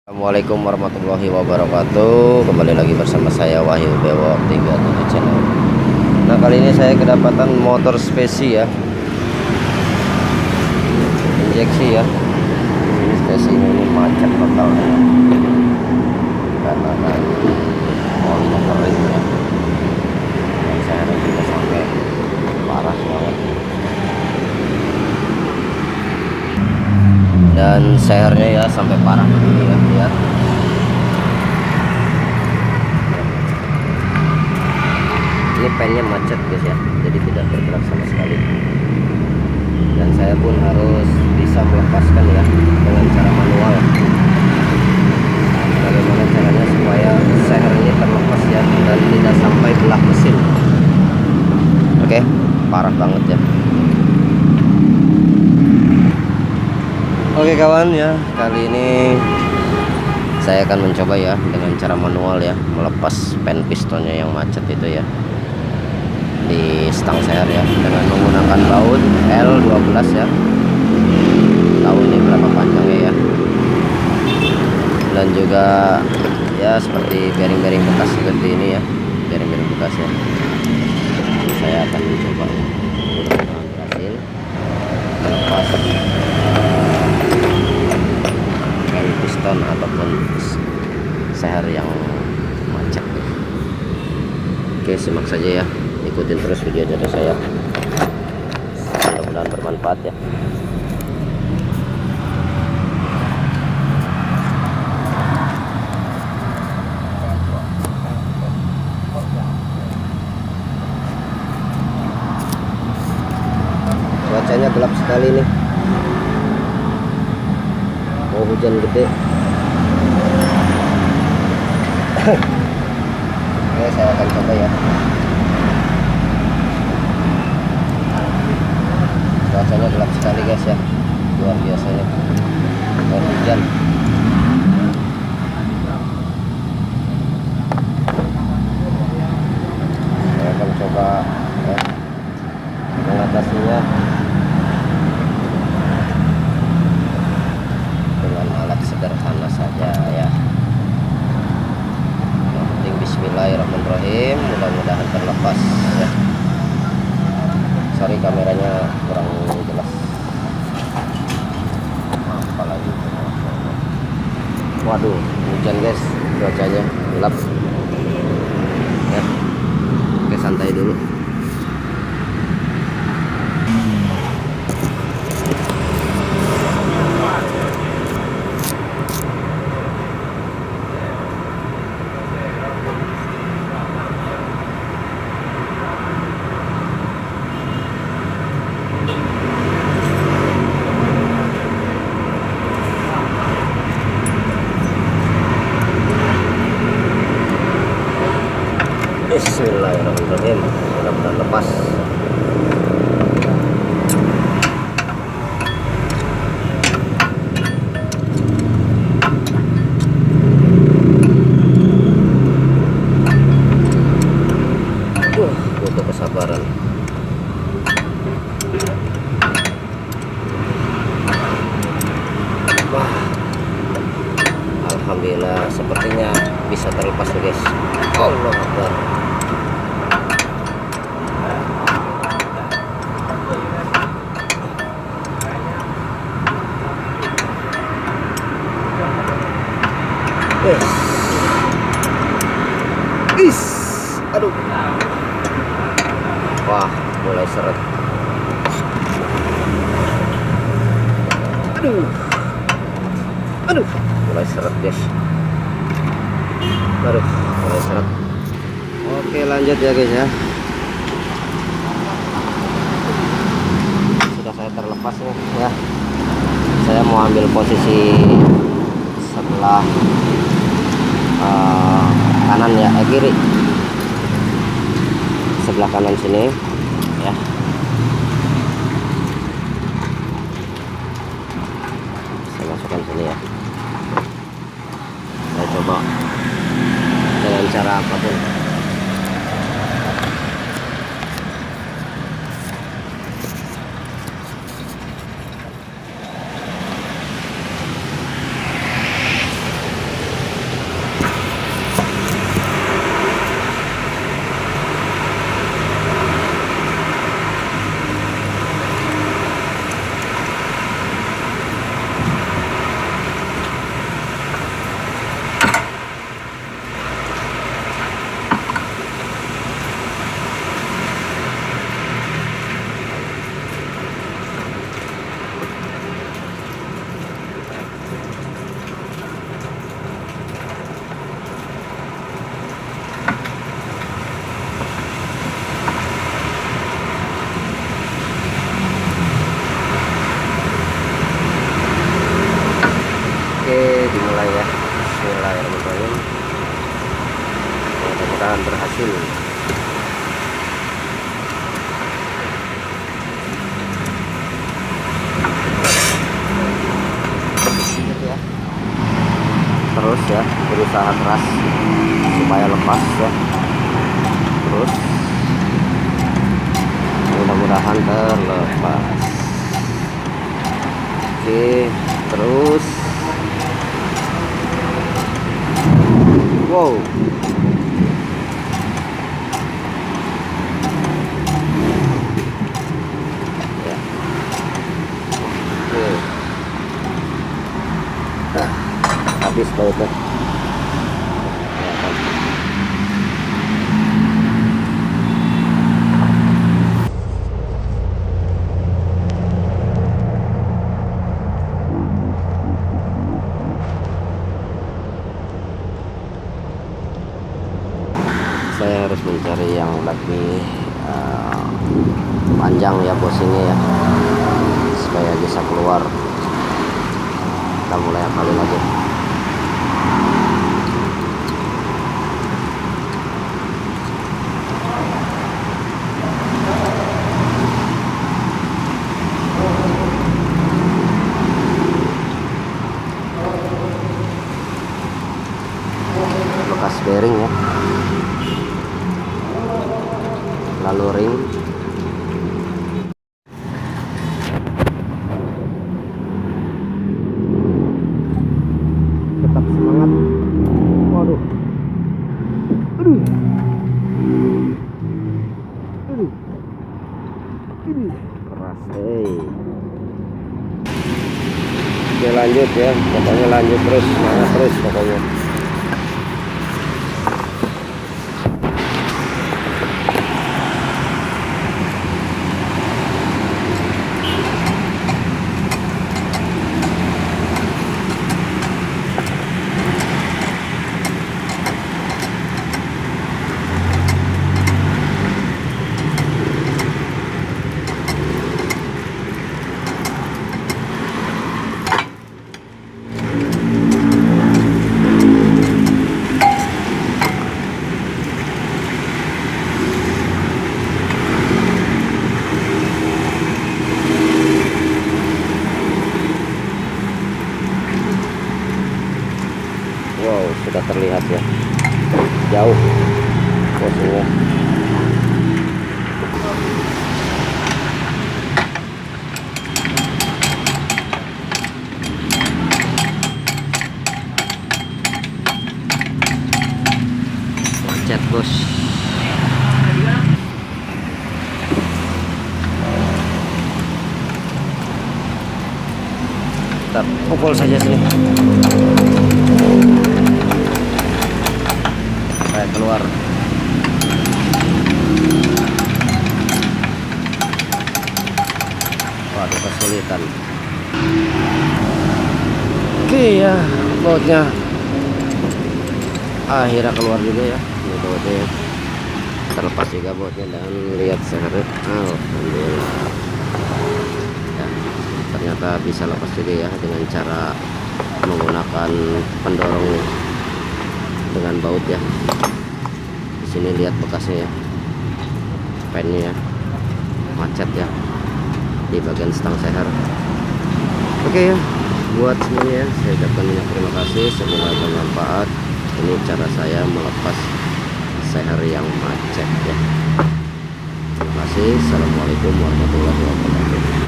Assalamualaikum warahmatullahi wabarakatuh. Kembali lagi bersama saya Wahyu Bewok 37 channel. Nah, kali ini saya kedapatan motor spesi ya, injeksi ya. Ini spesi ini macet total ya, karena kan olinya kering ya. Dan saya juga sampai parah banget. Dan sehernya ya sampai parah begini ya, lihat. Ini pennya macet guys ya, jadi tidak bergerak sama sekali. Dan saya pun harus bisa melepaskan ya dengan cara manual. Bagaimana caranya supaya seher ini terlepas ya dan tidak sampai belah mesin. Oke, parah banget ya. Oke kawan ya, kali ini saya akan mencoba ya dengan cara manual ya, melepas pen pistonnya yang macet itu ya di stang seher ya, dengan menggunakan baut L12 ya. Tahu ini berapa panjangnya ya. Dan juga ya seperti bearing-bearing bekas seperti ini ya, bearing-bearing bekas ya. Saya akan mencoba ya, mudah-mudahan berhasil melepas piston ataupun seher yang macet. Oke, simak saja ya, ikutin terus video dari saya, mudah-mudahan bermanfaat ya. Cuacanya gelap sekali nih, mau hujan gede. Oke, saya akan coba ya. Cuacanya gelap sekali guys ya, luar biasanya, mau hujan. Saya akan coba ya, mengatasinya dengan alat sederhana saja ya. Yang penting bismillahirrahmanirrahim, mudah-mudahan terlepas ya. Sorry kameranya kurang jelas. Apalagi waduh, hujan guys, cuacanya gelap ya. Oke, santai dulu. Bismillahirrahmanirrahim, mudah-mudahan lepas. Butuh kesabaran. Wah, alhamdulillah, sepertinya bisa terlepas nih guys. Allah Akbar. Aduh. Wah, mulai seret. Aduh, mulai seret guys. Aduh, mulai seret. Oke, lanjut ya guys ya. Sudah saya terlepas nih ya. Saya mau ambil posisi sebelah kanan ya, kiri, sebelah kanan sini ya. Saya masukkan sini ya. Saya coba dengan cara apapun. ya teman-teman. Mudah-mudahan berhasil. Terus ya berusaha keras supaya lepas ya, terus mudah-mudahan terlepas. Oke, terus wow, ya. Oke. Nah, habis bautnya. Saya harus mencari yang lebih panjang ya bosnya ya, supaya bisa keluar. Kita mulai kali lagi. Bekas bearing ya, lalu ring. Tetap semangat. Waduh, aduh, keras. Oke, lanjut ya, pokoknya lanjut terus, semangat terus pokoknya. Wow, sudah terlihat ya, jauh posisinya. Macet bos. Kita pukul saja sini. Saya keluar. Waduh, kesulitan. Oke ya, bautnya akhirnya keluar juga ya. Ini bautnya terlepas juga bautnya, dan lihat seharusnya alhamdulillah ya, ternyata bisa lepas juga ya dengan cara menggunakan pendorong dengan baut ya. Di sini lihat bekasnya ya, pennya ya, macet ya di bagian stang seher. Oke ya, buat semuanya saya ucapkan banyak terima kasih, semoga bermanfaat. Ini cara saya melepas seher yang macet ya. Terima kasih. Assalamualaikum warahmatullahi wabarakatuh.